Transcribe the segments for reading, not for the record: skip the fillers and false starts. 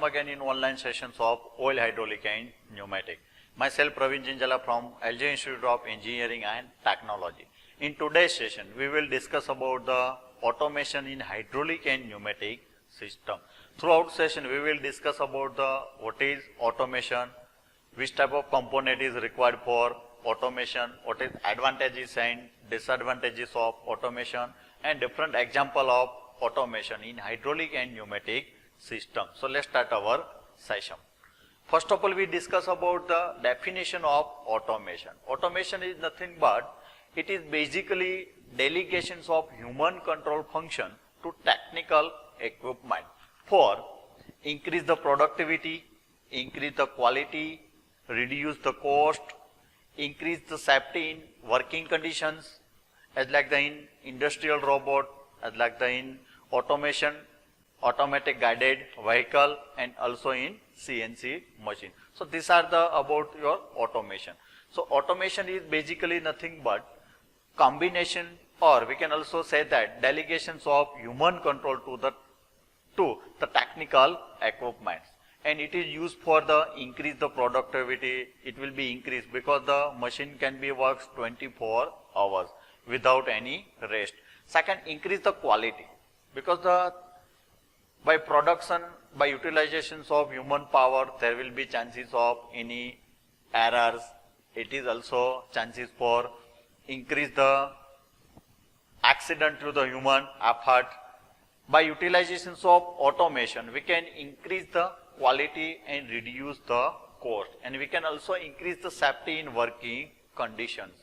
welcome again in online sessions of oil, hydraulic and pneumatic. Myself Pravin Zinzala from LJ Institute of Engineering and Technology. In today's session, we will discuss about the automation in hydraulic and pneumatic system. Throughout session, we will discuss about what is automation, which type of component is required for automation, what is advantages and disadvantages of automation, and different example of automation in hydraulic and pneumatic system. So let's start our session. First of all, we discuss about the definition of automation. Automation is nothing but it is basically delegations of human control function to technical equipment for increase the productivity, increase the quality, reduce the cost, increase the safety in working conditions, as like the in industrial robot, as like the in automation, automatic guided vehicle, and also in CNC machine. So these are the about your automation. So automation is basically nothing but combination, or we can also say that delegations of human control to the technical equipment, and it is used for the increase the productivity. It will be increased because the machine can be works 24 hours without any rest. Second, increase the quality, because by production, by utilizations of human power, there will be chances of any errors. It is also chances for increase the accident to the human effort. By utilizations of automation, we can increase the quality and reduce the cost, and we can also increase the safety in working conditions.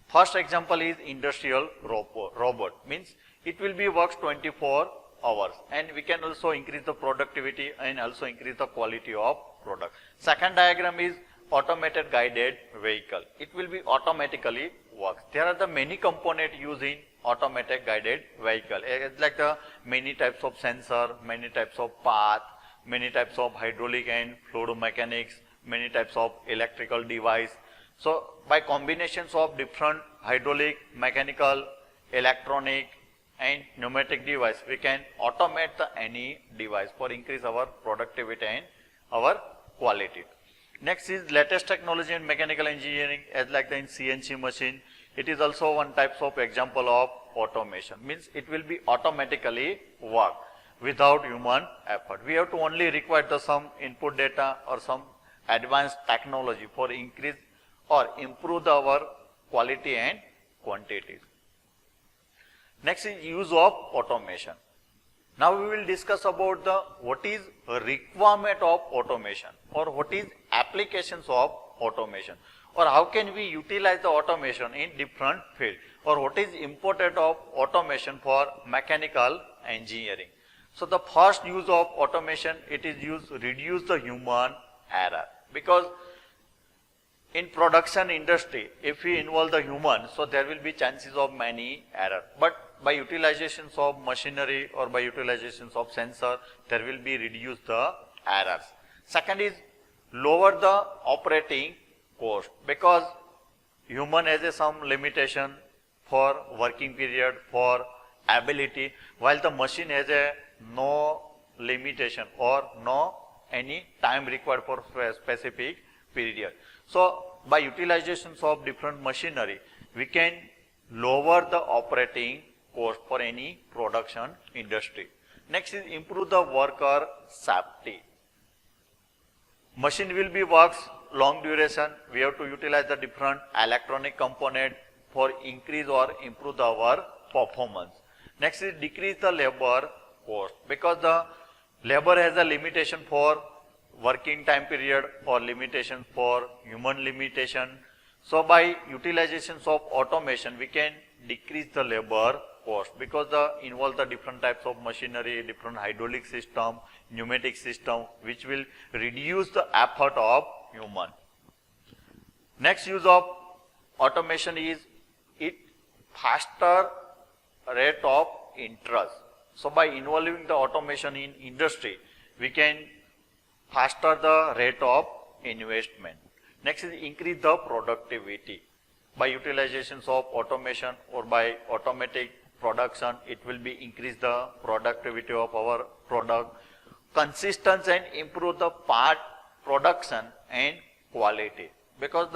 First example is industrial robot, means it will be works 24 hours, and we can also increase the productivity and also increase the quality of product. Second diagram is automated guided vehicle. It will be automatically works. There are the many components used in automatic guided vehicle. It's like the many types of sensor, many types of path, many types of hydraulic and fluid mechanics, many types of electrical device. So by combinations of different hydraulic, mechanical, electronic and pneumatic device, we can automate any device for increase our productivity and our quality. Next is latest technology in mechanical engineering, as like the in CNC machine. It is also one type of example of automation, means it will be automatically work without human effort. We have to only require some input data or some advanced technology for increase or improve our quality and quantity. Next is use of automation. Now we will discuss about what is requirement of automation, or what is applications of automation, or how can we utilize the automation in different field, or what is important of automation for mechanical engineering. So the first use of automation, it is used reduce the human error, because in production industry, if we involve the human, so there will be chances of many error. But by utilizations of machinery or by utilizations of sensor, there will be reduce the errors. Second is lower the operating cost, because human has some limitation for working period, for ability, while the machine has no limitation or no any time required for a specific period. So by utilizations of different machinery, we can lower the operating cost for any production industry. Next is improve the worker safety. Machine will be works long duration. We have to utilize the different electronic component for increase or improve our performance. Next is decrease the labor cost, because the labor has a limitation for working time period or limitation for human limitation. So by utilizations of automation, we can decrease the labor cost, because involve the different types of machinery, different hydraulic system, pneumatic system, which will reduce the effort of human. Next use of automation is it faster rate of interest. So by involving the automation in industry, we can faster the rate of investment. Next is increase the productivity. By utilizations of automation or by automatic production, it will be increase the productivity of our product. consistency and improve the part production and quality. Because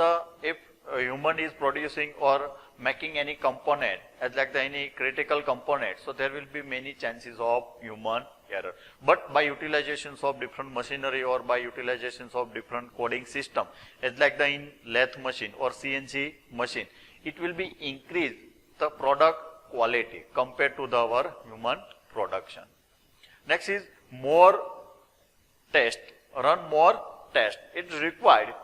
if a human is producing or making any component as like any critical component, so there will be many chances of human error. But by utilizations of different machinery or by utilizations of different coding system, as like in lathe machine or CNC machine, it will be increase the product quality compared to our human production. Next is more test, run more test. It is required.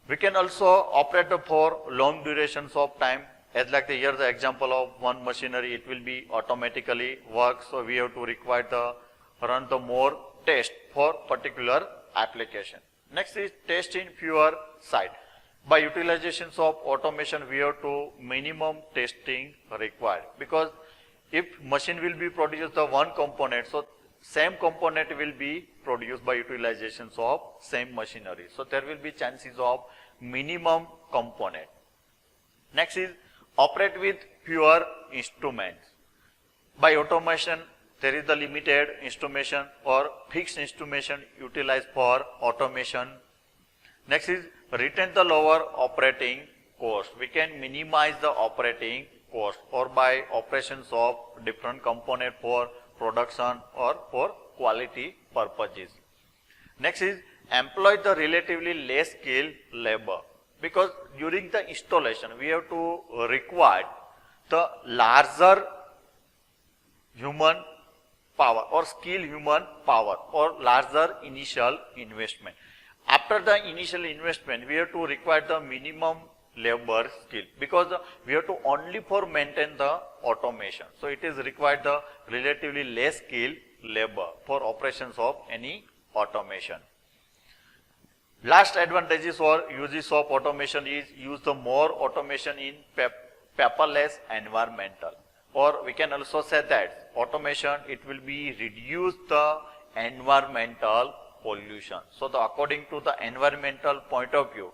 We can also operate for long durations of time, as like here the example of one machinery, it will be automatically work. So we have to require the run the more test for particular application. Next is test in fewer site. By utilizations of automation, we have to minimum testing required, because if machine will be produced the one component, so same component will be produced by utilizations of same machinery. So there will be chances of minimum component. Next is operate with fewer instruments. By automation, there is the limited instrumentation or fixed instrumentation utilized for automation. Next is retain the lower operating cost. We can minimize the operating cost or by operations of different component for production or for quality purposes. Next is employ the relatively less skilled labor, because during the installation we have to require the larger human power or skilled human power or larger initial investment. After the initial investment, we have to require the minimum labor skill, because we have to only for maintain the automation. So it is required the relatively less skilled labor for operations of any automation. Last advantages or uses of automation is use the more automation in paperless environmental, or we can also say that automation it will be reduce the environmental pollution. So according to the environmental point of view,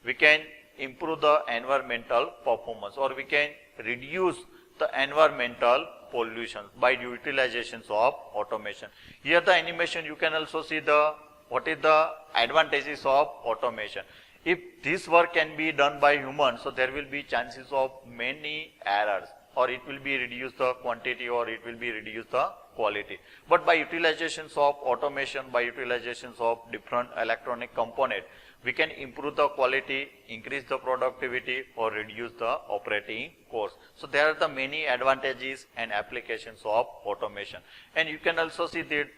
we can improve the environmental performance or we can reduce the environmental pollution by utilizations of automation. Here the animation you can also see the what is the advantages of automation. If this work can be done by humans, so there will be chances of many errors, or it will be reduce the quantity or it will be reduce the quality. But by utilizations of automation, by utilizations of different electronic component, we can improve the quality, increase the productivity or reduce the operating cost. So there are the many advantages and applications of automation. And you can also see that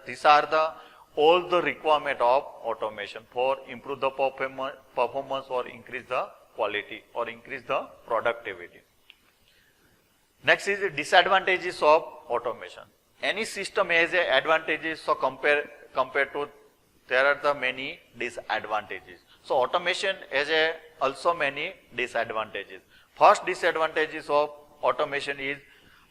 these are the all the requirement of automation for improve the performance or increase the quality or increase the productivity. Next is the disadvantages of automation. Any system has a advantages, so compared to there are the many disadvantages. So automation has a also many disadvantages. First disadvantages of automation is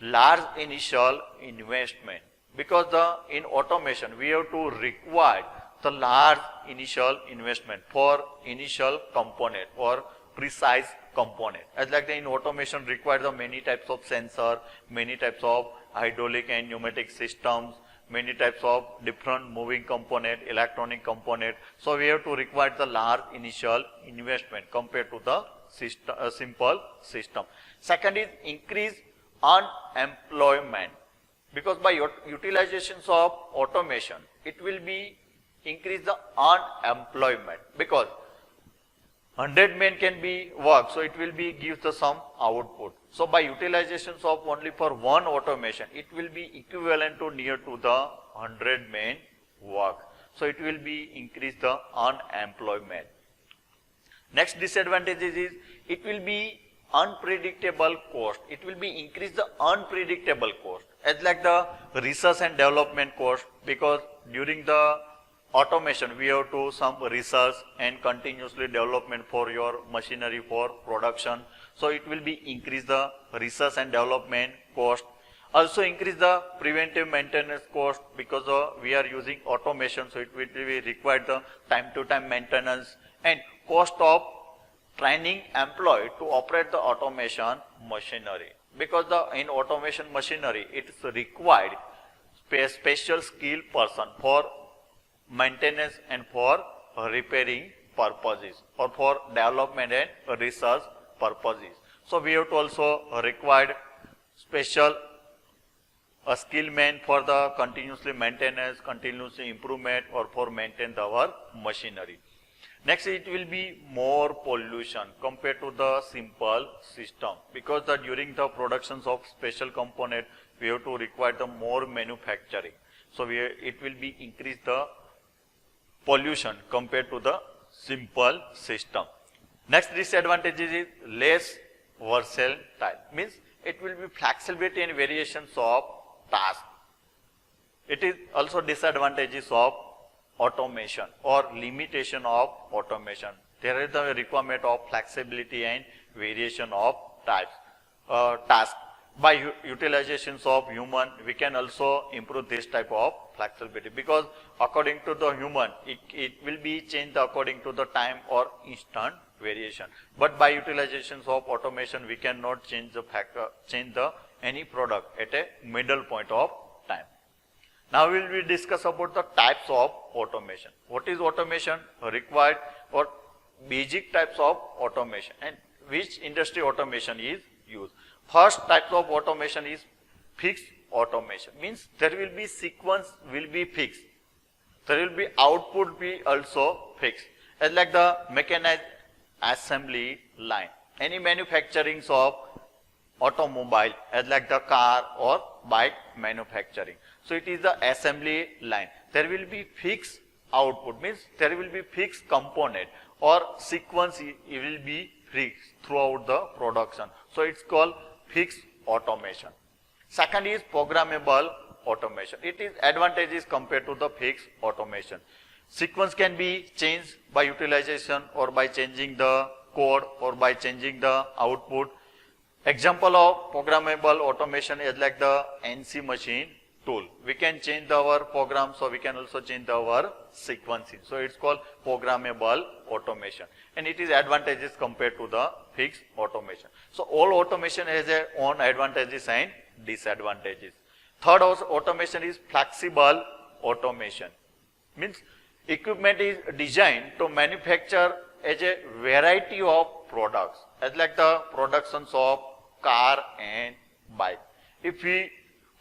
large initial investment, because in automation we have to require the large initial investment for initial component or precise component. As like in automation require the many types of sensor, many types of hydraulic and pneumatic systems, many types of different moving component, electronic component. So we have to require the large initial investment compared to the system, simple system. Second is increase unemployment, because by utilizations of automation, it will be increase the unemployment, because 100 men can be work, so it will be give the some output. So by utilizations of only for one automation, it will be equivalent to near to the 100 men work. So it will be increase the unemployment. Next disadvantage is it will be unpredictable cost. It will be increase the unpredictable cost, as like the research and development cost, because during the automation we have to some research and continuously development for your machinery for production. So it will be increase the research and development cost. Also increase the preventive maintenance cost, because we are using automation, so it will be required the time to time maintenance and cost of training employee to operate the automation machinery, because in automation machinery it is required special skilled person for maintenance and for repairing purposes or for development and research purposes. So we have to also require special a skilled man for the continuously maintenance, continuously improvement or for maintain our machinery. Next, it will be more pollution compared to the simple system, because during the productions of special component we have to require the more manufacturing. So it will be increase the pollution compared to the simple system. Next disadvantage is less versatile, means it will be flexibility and variations of task. It is also disadvantages of automation or limitation of automation. There is the requirement of flexibility and variation of task. By utilizations of human, we can also improve this type of flexibility, because according to the human, it will be changed according to the time or instant variation. But by utilizations of automation, we cannot change any product at a middle point of time. Now we will discuss about the types of automation. What is automation required, or basic types of automation, and which industry automation is used. First type of automation is fixed automation, means there will be sequence will be fixed. There will be output be also fixed, as like the mechanized assembly line. Any manufacturing of automobile, as like the car or bike manufacturing. So it is the assembly line. There will be fixed output, means there will be fixed component or sequence it will be fixed throughout the production. So it's called fixed automation. Second is programmable automation. It is advantages compared to the fixed automation. Sequence can be changed by utilization or by changing the code or by changing the output. Example of programmable automation is like the NC machine tool. We can change our program, so we can also change our sequencing. So it's called programmable automation, and it is advantages compared to the fixed automation. So all automation has their own advantages and disadvantages. Third automation is flexible automation, means equipment is designed to manufacture as a variety of products, as like the productions of car and bike. If we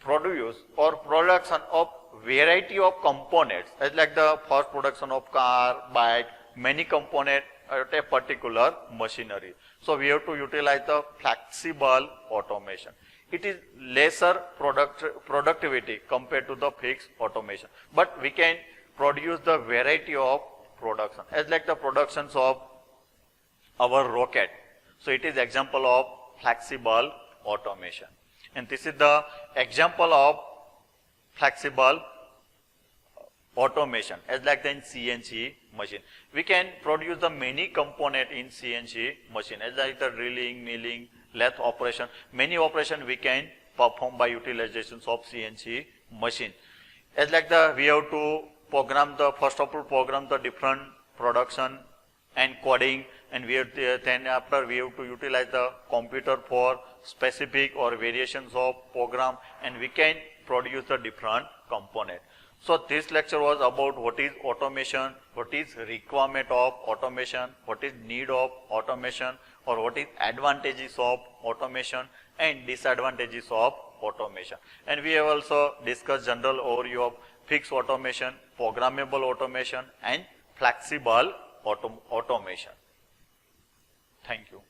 produce or production of variety of components, as like the first production of car, bike, many components at a particular machinery. So we have to utilize the flexible automation. It is lesser productivity compared to the fixed automation, but we can produce the variety of production, as like the productions of our rocket. So it is example of flexible automation, and this is the example of flexible automation, as like the in CNC machine. We can produce the many component in CNC machine, as like the drilling, milling, lathe operation. Many operation we can perform by utilizations of CNC machine. As like the we have to program the first of all program the different production and coding, and we have to, then after we have to utilize the computer for specific or variations of program, and we can produce the different component. So this lecture was about what is automation, what is requirement of automation, what is need of automation, or what is advantages of automation and disadvantages of automation. And we have also discussed general overview of fixed automation, programmable automation and flexible automation. Thank you.